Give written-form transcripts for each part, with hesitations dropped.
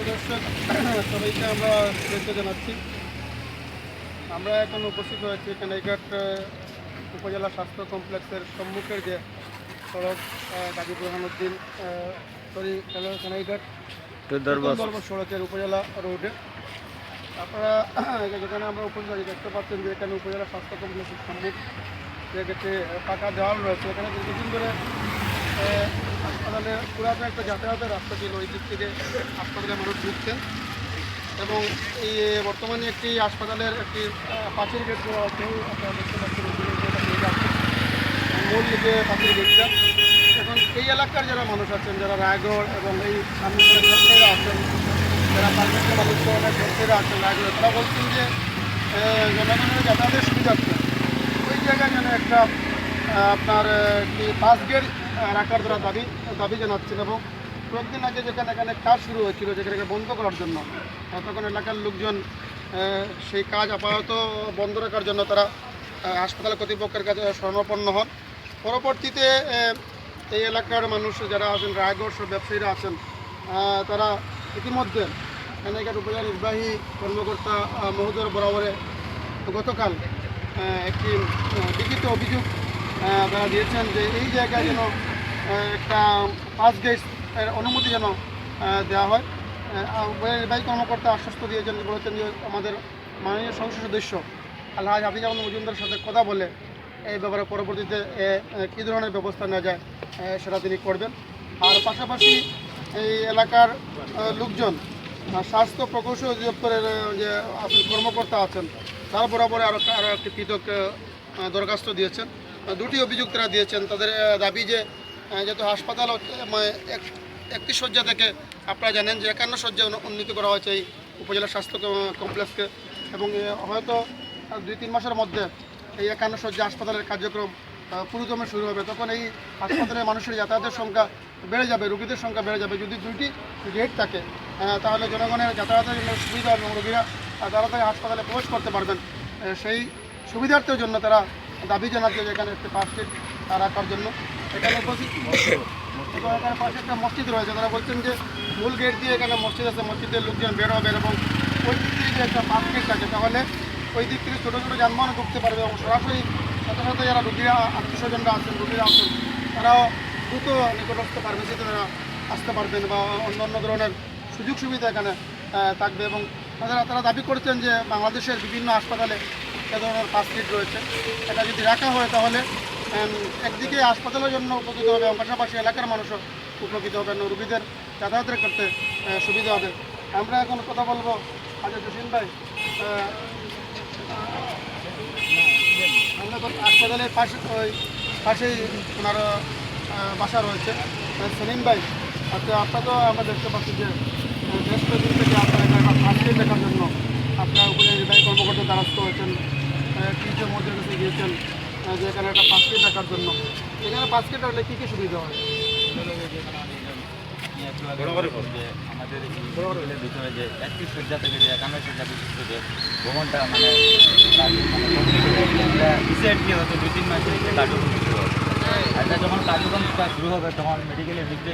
দর্শক সবাইকে আমরা শুভেচ্ছা জানাচ্ছি। আমরা এখন উপস্থিত হয়েছি কানাইঘাট উপজেলা স্বাস্থ্য কমপ্লেক্সের সম্মুখের যে সড়ক গাজী বুরহানুদ্দিন কানাইঘাট সড়কের উপজেলা রোডে আপনারা যেখানে আমরা উপজেলা দেখতে পাচ্ছেন যে এখানে উপজেলা স্বাস্থ্য কমপ্লেক্সের সম্মুখ যে গেছে পাকা দেওয়াল রয়েছে। এখানে দীর্ঘদিন ধরে হাসপাতালে পুরাতন একটা যাতায়াতের রাস্তা ছিল, ওই দিক থেকে হাসপাতালে মানুষ ঢুকতেন এবং এই বর্তমানে একটি হাসপাতালের একটি পাঁচিল গেট দেওয়া আছে। আপনারা দেখতে পাচ্ছেন মূল যে পাঁচিল গেটটা। এখন এই এলাকার যারা মানুষ আছেন, যারা রায়গড় এবং এই সামনে ব্যবসায়ীরা আছেন, যারা পার্বত্য মানুষ অনেক ব্যবসায়ীরা আছেন রায়গড়ে, তারা বলছেন যে জনগণের যাতায়াতের সুবিধার্থে ওই জায়গায় যেন একটা আপনার কি পাস গেট রাখার দ্বারা দাবি জানাচ্ছেন। এবং কয়েকদিন আগে যেখানে এখানে কাজ শুরু হয়েছিল যেখানে বন্ধ করার জন্য, তখন এলাকার লোকজন সেই কাজ আপাতত বন্ধ রাখার জন্য তারা হাসপাতাল কর্তৃপক্ষের কাছে শরণাপন্ন হন। পরবর্তীতে এই এলাকার মানুষ যারা আছেন, রায়গড় সব ব্যবসায়ীরা আছেন, তারা ইতিমধ্যে কানাইঘাট উপজেলা নির্বাহী কর্মকর্তা মহোদয়ের বরাবরে গতকাল একটি লিখিত অভিযোগ তারা দিয়েছেন যে এই জায়গায় যেন একটা পাস গেট অনুমতি যেন দেওয়া হয়। নির্বাহী কর্মকর্তা আশ্বস্ত দিয়েছেন, বলেছেন যে আমাদের মাননীয় সংসদ সদস্য আলহাজ হাফিজ আহমদ মজুমদারের সাথে কথা বলে এই ব্যাপারে পরবর্তীতে কী ধরনের ব্যবস্থা নেওয়া যায় সেটা তিনি করবেন। আর পাশাপাশি এই এলাকার লোকজন স্বাস্থ্য প্রকৌশল অধিদপ্তরের যে কর্মকর্তা আছেন তার বরাবরে আরও একটি পৃথক দরখাস্ত দিয়েছেন। দুটি অভিযোগ তারা দিয়েছেন। তাদের দাবি যে যেহেতু হাসপাতাল 31 শয্যা থেকে আপনারা জানেন যে 51 শয্যা উন্নীত করা হয়েছে এই উপজেলা স্বাস্থ্য কমপ্লেক্সকে, এবং হয়তো 2-3 মাসের মধ্যে এই 51 শয্যা হাসপাতালের কার্যক্রম পুরোদমে শুরু হবে। তখন এই হাসপাতালে মানুষের যাতায়াতের সংখ্যা বেড়ে যাবে, রোগীদের সংখ্যা বেড়ে যাবে। যদি 2টি গেট থাকে তাহলে জনগণের যাতায়াতের জন্য সুবিধা এবং রোগীরা তাড়াতাড়ি হাসপাতালে প্রবেশ করতে পারবেন। সেই সুবিধার্থের জন্য তারা দাবি জানাচ্ছে যে এখানে একটি পাস গেট রাখার জন্য। এখানে উপস্থিত এবং এখানে পাশে একটা মসজিদ রয়েছে। তারা বলছেন যে মূল গেট দিয়ে এখানে মসজিদ আছে, মসজিদের লোকজন বের হবে এবং ওই দিক থেকে যে একটা পাস গেট থাকে তাহলে ওই দিক থেকে ছোটো ছোটো যানবাহন ঢুকতে পারবে এবং সরাসরি সাথে সাথে যারা রোগীরা আত্মীয়স্বজনরা আছেন, রোগীরা আছেন, তারাও দ্রুত নিকটস্থ ফার্মেসিতে তারা আসতে পারবেন বা অন্য ধরনের সুযোগ সুবিধা এখানে থাকবে। এবং তারা দাবি করছেন যে বাংলাদেশের বিভিন্ন হাসপাতালে এ ধরনের পাস গেট রয়েছে, এটা যদি রাখা হয় তাহলে একদিকে হাসপাতালের জন্য উপকৃত হবে এবং পাশাপাশি এলাকার মানুষও উপকৃত হবেন, রোগীদের যাতায়াতের করতে সুবিধা হবে। আমরা এখন কথা বলবো আচ্ছা জসিম ভাই, আমরা হাসপাতালের পাশেই ওনার বাসা রয়েছে সেলিম ভাই। আচ্ছা, আপনার তো আমরা দেখতে পাচ্ছি যে বেশ কয়েকদিন থেকে আপনার একটা ফার্স্ট দেখার জন্য আপনার উপজেলা নির্বাহী কর্মকর্তা দ্বারস্থ হয়েছেন, টিচের মধ্যে কাছে গিয়েছেন যে এখানে একটা পাঁচটি দেখার জন্য। এখানে পাঁচটি থাকলে কী কী সুবিধা হয়? আমাদের ভিতরে যে 31 শয্যা থেকে যে 51 শয্যা বিশিষ্ট যে ভবনটা রিসেন্টলি হয়তো 2-3 মাসের কার্যক্রম শুরু হবে। আর এটা যখন কার্যক্রমটা শুরু হবে তখন মেডিকেলের ভিতরে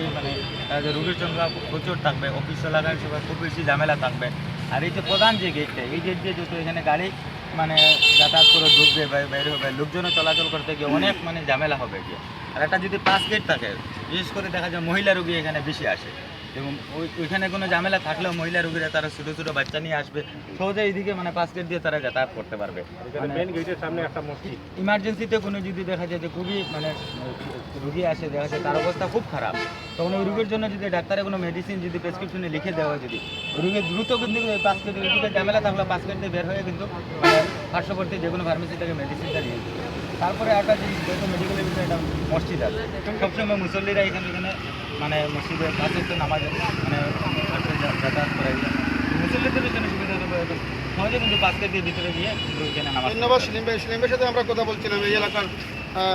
রোগীর সংখ্যা প্রচুর থাকবে, অফিস চলাকালীন সময় খুব বেশি ঝামেলা থাকবে। আর এই যে প্রধান যে গেটটা, এই গেট দিয়ে যেহেতু এখানে গাড়ি যাতায়াত করে ঢুকবে বাইরে হবে, লোকজনও চলাচল করতে গিয়ে অনেক ঝামেলা হবে গিয়ে। আর একটা যদি পাস গেট থাকে, বিশেষ করে দেখা যায় মহিলা রোগী এখানে বেশি আসে এবং ওইখানে কোনো ঝামেলা থাকলেও মহিলা রোগীরা তারা ছোটো ছোটো বাচ্চা নিয়ে আসবে, সহজে এইদিকে পাস গেট দিয়ে তারা যাতায়াত করতে পারবে। মেন গেটের সামনে একটা মসজিদ, ইমার্জেন্সিতে কোনো যদি দেখা যায় যে খুবই রুগী আসে, দেখা যায় তার অবস্থা খুব খারাপ, তখন ওই রোগীর জন্য যদি ডাক্তারের কোনো মেডিসিন যদি প্রেসক্রিপশনে লিখে দেওয়া হয়, যদি রোগী দ্রুত কিন্তু পাস গেট ওইদিকে ঝামেলা থাকলে পাস গেট দিয়ে বের হয়ে কিন্তু পার্শ্ববর্তী যে কোনো ফার্মেসি থেকে মেডিসিনটা নিয়ে যাবে। তারপরে একটা জিনিস, যেহেতু মেডিকেলের ভিতরে একটা মসজিদ আছে, সবসময় মুসল্লিরা এখানে মসজিদের কাছে নামাজ যাতায়াত করে, মুসল্লিদের জন্য সুবিধা হবে, সহজে কিন্তু পাস গেট দিয়ে ভিতরে গিয়ে এখানে নামাজ। ধন্যবাদ সেলিম ভাই। সেলিম ভাইয়ের সাথে আমরা কথা বলছিলাম, এই এলাকার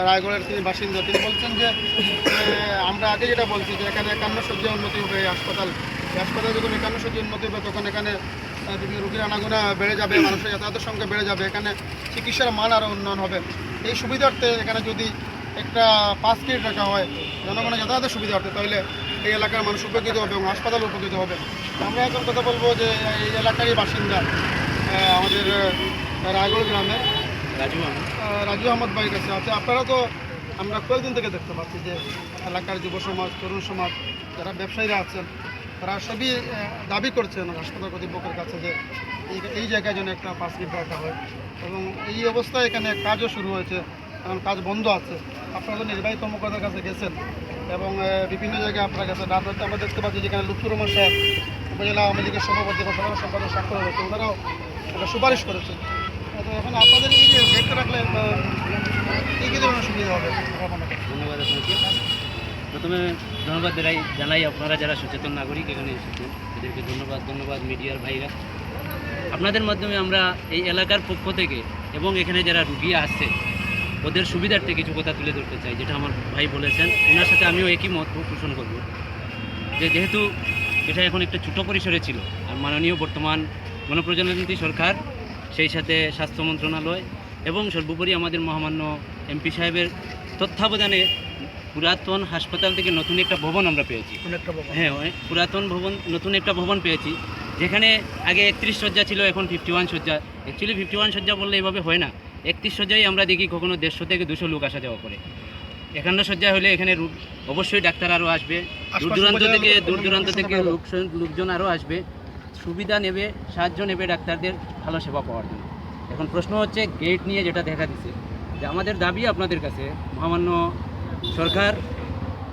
রায়গড়ের তিনি বাসিন্দা। তিনি বলছেন যে আমরা আগে যেটা বলছি যে এখানে 51 শয্যা উন্নতি হবে এই হাসপাতালে যখন 51 শয্যা উন্নতি হবে তখন এখানে রোগীর আনাগোনা বেড়ে যাবে, মানুষের যাতায়াতের সংখ্যা বেড়ে যাবে, এখানে চিকিৎসার মান আরও উন্নয়ন হবে। এই সুবিধার্থে এখানে যদি একটা পাস গেট রাখা হয় জনগণের যাতায়াতের সুবিধার্থে, তাহলে এই এলাকার মানুষ উপকৃত হবে এবং হাসপাতাল উপকৃত হবে। আমরা এখন কথা বলবো যে এই এলাকারই বাসিন্দা আমাদের রায়গড় গ্রামের রাজু আহমদ ভাইয়ের কাছে আছে। আপনারা তো আমরা কয়েকদিন থেকে দেখতে পাচ্ছি যে এলাকার যুব সমাজ, তরুণ সমাজ, যারা ব্যবসায়ীরা আছেন, তারা সবই দাবি করছেন হাসপাতাল কর্তৃপক্ষের কাছে যে এই জায়গায় যেন একটা পাস গেট রাখা হয়, এবং এই অবস্থায় এখানে কাজও শুরু হয়েছে, এখন কাজ বন্ধ আছে। আপনারা তো নির্বাহী কর্মকর্তার কাছে গেছেন এবং বিভিন্ন জায়গায় আপনার কাছে রাত হতে আমরা দেখতে পাচ্ছি যেখানে লুৎফুর রহমান সাহেব উপজেলা আওয়ামী লীগের সভাপতি বা সাধারণ সম্পাদক স্বাক্ষর হয়েছে, ওনারাও একটা সুপারিশ করেছেন। তো এখন আপনাদের এই যে গেটটা রাখলে কী ধরনের সুবিধা হবে? ধন্যবাদ আপনাকে। প্রথমে ধন্যবাদ জানাই আপনারা যারা সচেতন নাগরিক এখানে এসেছেন, এদেরকে ধন্যবাদ মিডিয়ার ভাইরা। আপনাদের মাধ্যমে আমরা এই এলাকার পক্ষ থেকে এবং এখানে যারা রুগী আসছে ওদের সুবিধার্থে কিছু কথা তুলে ধরতে চাই, যেটা আমার ভাই বলেছেন, ওনার সাথে আমিও একই মত পোষণ করব। যেহেতু এটা এখন একটা ছোটো পরিসরে ছিল, আর মাননীয় বর্তমান গণপ্রজাতন্ত্রী সরকার, সেই সাথে স্বাস্থ্য মন্ত্রণালয় এবং সর্বোপরি আমাদের মহামান্য এমপি সাহেবের তত্ত্বাবধানে পুরাতন হাসপাতাল থেকে নতুন একটা ভবন আমরা পেয়েছি। হ্যাঁ, পুরাতন ভবন, নতুন একটা ভবন পেয়েছি, যেখানে আগে 31 শয্যা ছিল, এখন 51 শয্যা। অ্যাকচুয়ালি 51 শয্যা বললে এইভাবে হয় না, 31 শয্যায় আমরা দেখি কখনো 150 থেকে 200 লোক আসা যাওয়া করে। 51 শয্যা হলে এখানে অবশ্যই ডাক্তার আরও আসবে, দূর দূরান্ত থেকে লোকজন আরও আসবে, সুবিধা নেবে, সাহায্য নেবে ডাক্তারদের ভালো সেবা পাওয়ার জন্য। এখন প্রশ্ন হচ্ছে গেট নিয়ে, যেটা দেখা দিচ্ছে যে আমাদের দাবি আপনাদের কাছে, মহামান্য সরকার,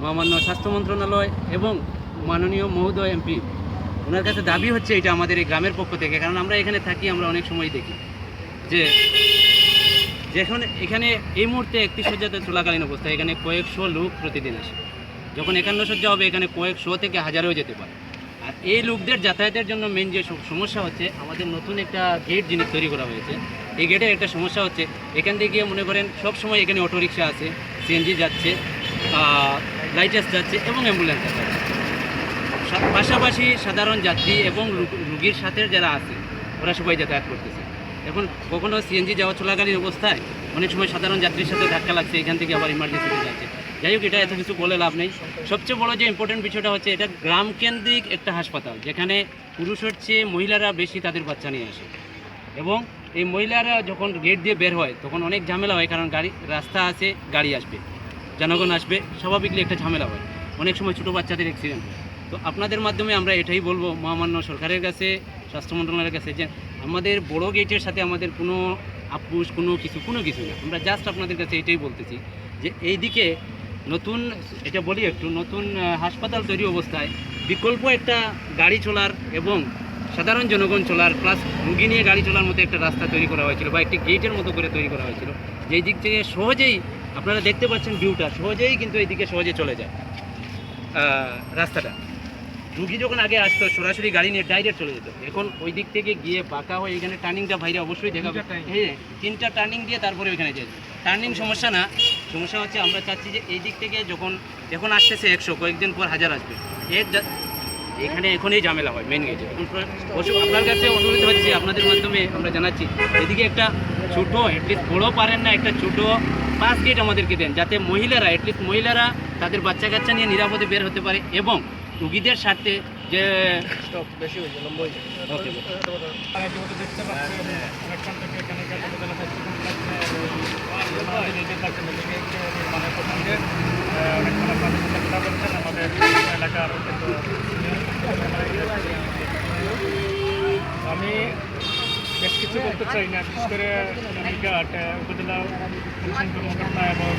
মহামান্য স্বাস্থ্য মন্ত্রণালয় এবং মাননীয় মহোদয় এমপি, ওনার কাছে দাবি হচ্ছে এটা আমাদের এই গ্রামের পক্ষ থেকে, কারণ আমরা এখানে থাকি, আমরা অনেক সময় দেখি যে এখানে এই মুহূর্তে 31 শয্যাতে চলাকালীন অবস্থায় এখানে কয়েকশো লোক প্রতিদিন আসে। যখন 51 শয্যা হবে এখানে কয়েকশো থেকে হাজারেও যেতে পারে। আর এই লোকদের যাতায়াতের জন্য মেন যে সমস্যা হচ্ছে, আমাদের নতুন একটা গেট জিনিস তৈরি করা হয়েছে। এই গেটের একটা সমস্যা হচ্ছে, এখান থেকে মনে করেন সব সময় এখানে অটোরিকশা আছে, সিএনজি যাচ্ছে, লাইটাস যাচ্ছে এবং অ্যাম্বুলেন্স যাচ্ছে। পাশাপাশি সাধারণ যাত্রী এবং রুগীর সাথে যারা আছে ওরা সবাই যাতায়াত করতেছে। এখন কখনো সিএনজি যাওয়া চলাকালীন অবস্থায় অনেক সময় সাধারণ যাত্রীর সাথে ধাক্কা লাগছে, এখান থেকে আবার ইমার্জেন্সিতে যাচ্ছে। যাই হোক, এটা এত কিছু বলে লাভ নেই। সবচেয়ে বড় যে ইম্পর্টেন্ট বিষয়টা হচ্ছে, এটা গ্রামকেন্দ্রিক একটা হাসপাতাল, যেখানে পুরুষের চেয়ে মহিলারা বেশি তাদের বাচ্চা নিয়ে আসে, এবং এই মহিলারা যখন গেট দিয়ে বের হয় তখন অনেক ঝামেলা হয়, কারণ রাস্তা আছে, গাড়ি আসবে, জনগণ আসবে, স্বাভাবিকলি একটা ঝামেলা হয়, অনেক সময় ছোটো বাচ্চাদের অ্যাক্সিডেন্ট হয়। তো আপনাদের মাধ্যমে আমরা এটাই বলবো মহামান্য সরকারের কাছে, স্বাস্থ্য মন্ত্রণালয়ের কাছে, যে আমাদের বড় গেটের সাথে আমাদের কোনো আপুস কোনো কিছু না। আমরা জাস্ট আপনাদের কাছে এটাই বলতেছি যে এইদিকে নতুন, এটা বলি একটু, নতুন হাসপাতাল তৈরি অবস্থায় বিকল্প একটা গাড়ি চলার এবং সাধারণ জনগণ চলার, প্লাস রুগী নিয়ে গাড়ি চলার মতো একটা রাস্তা তৈরি করা হয়েছিল, বা একটি গেটের মতো করে তৈরি করা হয়েছিল, যেই দিক থেকে সহজেই আপনারা দেখতে পাচ্ছেন ভিউটা, সহজেই কিন্তু এইদিকে সহজে চলে যায় রাস্তাটা। রুগী যখন আগে আসতো সরাসরি গাড়ি নিয়ে ডাইরেক্ট চলে যেত, এখন ওই দিক থেকে গিয়ে বাঁকা হয়ে এখানে টার্নিংটা ভাইরা অবশ্যই দেখাবে। হ্যাঁ, 3টা টার্নিং দিয়ে তারপরে ওইখানে যায়। টার্নিং সমস্যা না, সমস্যা হচ্ছে আমরা চাচ্ছি যে এই দিক থেকে যখন আসতেছে 100, কয়েকদিন পর 1000 আসবে, এখানে এখনই ঝামেলা হয় মেন গেটে। আপনার কাছে অনুরোধ হচ্ছে, আপনাদের মাধ্যমে আমরা জানাচ্ছি, এদিকে একটা ছোটো, অ্যাটলিস্ট বড় পারেন না, একটা ছোটো পাস গেট আমাদেরকে দেন, যাতে মহিলারা, অ্যাটলিস্ট মহিলারা তাদের বাচ্চা কাচ্চা নিয়ে নিরাপদে বের হতে পারে, এবং রুগীদের স্বার্থে যে বেশি হয়েছে, লম্বা হয়েছে। ওকে দেখতে পাচ্ছি অনেকক্ষণ থেকে এখানে মানে প্রসঙ্গে অনেকক্ষণ আপনাদের সাথে কথা বলছেন আমাদের এলাকার। আমি বেশ কিছু বলতে চাই না, বিশেষ করে রানীঘাট উপজেলা কমিশন কর্মকর্তা এবং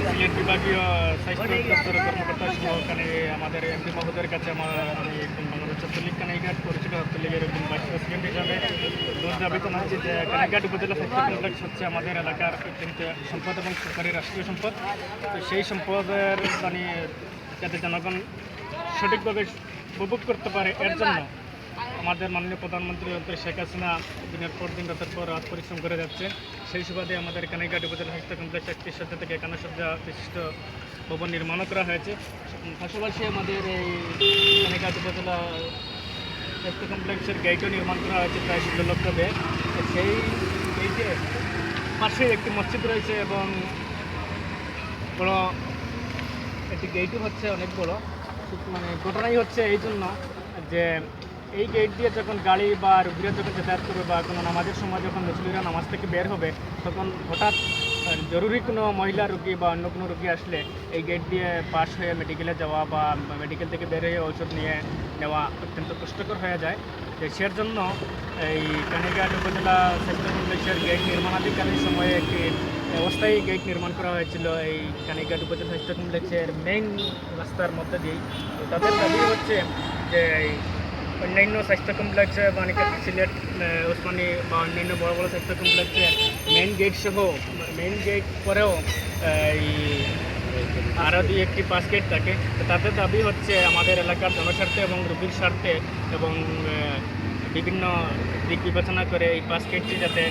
সিলেট বিভাগীয় স্বাস্থ্য দপ্তরের কর্মকর্তা সহ ওখানে আমাদের এমপি মহোদয়ের কাছে আমি বাংলাদেশ ছাত্রলীগ কানাইঘাট পরিচিত ছাত্রলীগের একজন ভাইস প্রেসিডেন্ট হিসাবে দাবি জানাচ্ছি যে কানাইঘাট উপজেলা স্বাস্থ্য কমপ্লেক্স হচ্ছে আমাদের এলাকার অত্যন্ত সম্পদ এবং সরকারি রাষ্ট্রীয় সম্পদ। তো সেই সম্পদের মানে যাতে জনগণ সঠিকভাবে উপভোগ করতে পারে, এর জন্য আমাদের মাননীয় প্রধানমন্ত্রী শেখ হাসিনা দিনের পর দিন, রাতের পর রাত পরিশ্রম করে যাচ্ছে। সেই সুবাদে আমাদের কানাইঘাট উপজেলা স্বাস্থ্য কমপ্লেক্স 31 শয্যা থেকে 51 শয্যা বিশিষ্ট ভবন নির্মাণও করা হয়েছে। পাশাপাশি আমাদের এই কানাইঘাট উপজেলা স্বাস্থ্য কমপ্লেক্সের গেটও নির্মাণ করা হয়েছে প্রায় 16 লক্ষ ব্যয়। সেই গেটে পাশে একটি মসজিদ রয়েছে এবং বড় একটি গেটও হচ্ছে, অনেক বড়। মানে ঘটনাই হচ্ছে এই জন্য যে এই গেট দিয়ে যখন গাড়ি বা রুগীরা যখন যাতায়াত করবে বা কোনো নামাজের সময় যখন মুসলিমরা নামাজ থেকে বের হবে তখন হঠাৎ জরুরি কোনো মহিলা রুগী বা অন্য কোনো রুগী আসলে এই গেট দিয়ে পাশ হয়ে মেডিকেলে যাওয়া বা মেডিকেল থেকে বের হয়ে ঔষধ নিয়ে নেওয়া অত্যন্ত কষ্টকর হয়ে যায়। তো সের জন্য এই কানিঘাট উপজেলা স্বাস্থ্য কমপ্লেক্সের গেট নির্মাণাধিকারীর সময়ে একটি অস্থায়ী গেট নির্মাণ করা হয়েছিল এই কানিঘাট উপজেলা স্বাস্থ্য কমপ্লেক্সের মেইন রাস্তার মধ্যে দিয়েই। তো তাদের দাবি হচ্ছে যে অন্যান্য স্বাস্থ্য কমপ্লেক্সে বানিকাট সিলেট ওসমানী বা অন্যান্য বড় বড় স্বাস্থ্য কমপ্লেক্সে মেইন গেট সহ মেইন গেট পরেও এই আরও দুই একটি পাস গেট থাকে। তো তাদের দাবি হচ্ছে আমাদের এলাকার জনস্বার্থে এবং রোগীর স্বার্থে এবং বিভিন্ন দিক বিবেচনা করে এই পাস গেটটি যাতে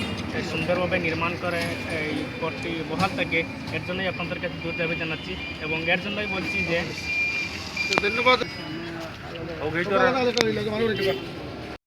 সুন্দরভাবে নির্মাণ করে এই পথটি বহাল থাকে, এর জন্যই আপনাদের কাছে জোর দাবি জানাচ্ছি এবং এর জন্যই বলছি যে ধন্যবাদ। ও গেট সবাই আলাদা করে লাগে, ভালো রেখে